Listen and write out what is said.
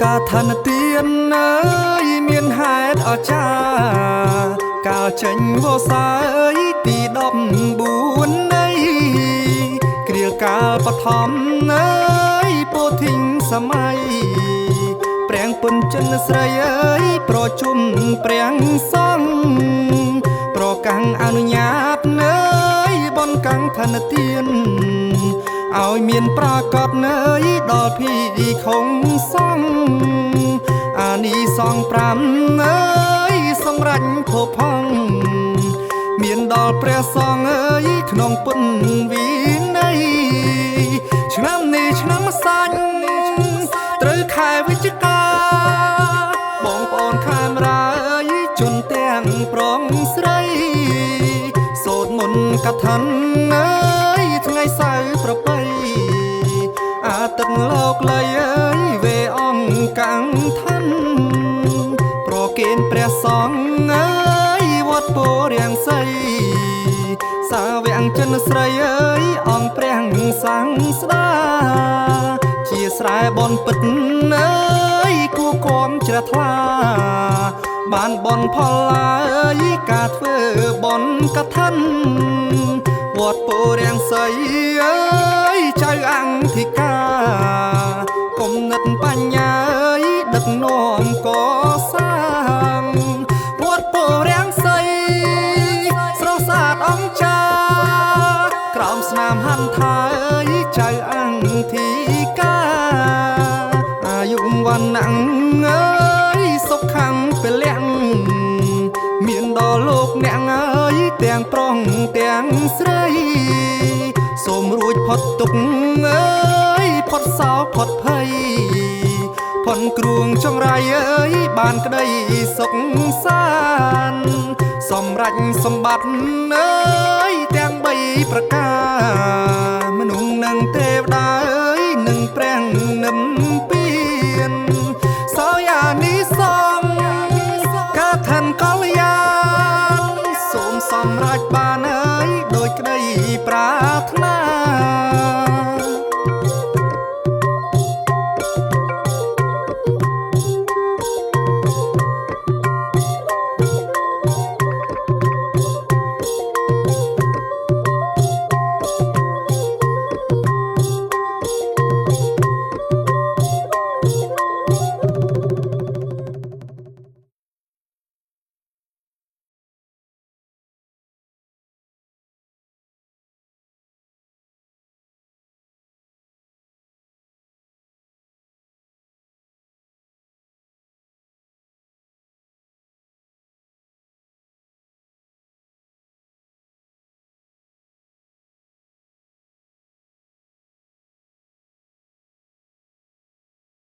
កាឋានទានអើយមានហេតុអស្ចារ្យកាលចេញវស្សាអើយទី14នៃគ្រាកាលបឋមអើយពោធិញសម័យព្រះពុញ្ចិនស្រីអើយប្រជុំព្រះសង្ឃប្រកាំងអនុញ្ញាតអើយបនកាំងឋានទានឲ្យមានប្រកបនៅដល់ភីខុងសង្ឃអានីសង្ឃ5អើយសម្រេចភពផងមានដល់ព្រះសង្ឃអើយក្នុងពុនវិន័យឆ្នាំនេះឆ្នាំសាច់ត្រូវខែវិច្ឆិកាបងប្អូនខេមរាអើយជន់ទាំងប្រងស្រីសូត្រមន្តកថាអើយថ្ងៃសៅរ៍ប្របីអាទិត្យលោកលៃអើយវេអង្គកាំងថាន់ប្រគេនព្រះសង្ឃអើយវត្តពោរាំងសីសាវាំងចិនស្រីអើយអង្គព្រះសង្ឃស្ដាជាស្រែបនពិតអើយគួគំជ្រះថ្លាបានបនផលអើយការធ្វើបនកថាវត្តពោរាំងសីអើយចៅអង្គធិការគំនិតបញ្ញាអើយដឹកនាំកសាងវត្តពោរាំងសីស្រស់ស្អាតអង្ចាក្រោមស្នាមហន្ថាអើយចៅអង្គធិការអាយុវណ្ណៈអើយសុខខាងពលៈមានដល់លោកអ្នកអើយទាំងប្រុងទាំងស្រីសូមរួចផុតទុក្ខអើយផុតសោកផុតភ័យផុនគ្រួងចង្រៃអើយបានក្តីសុខសាន្តសម្រេចសម្បត្តិអើយទាំង3ប្រការមនុស្សនិងទេវ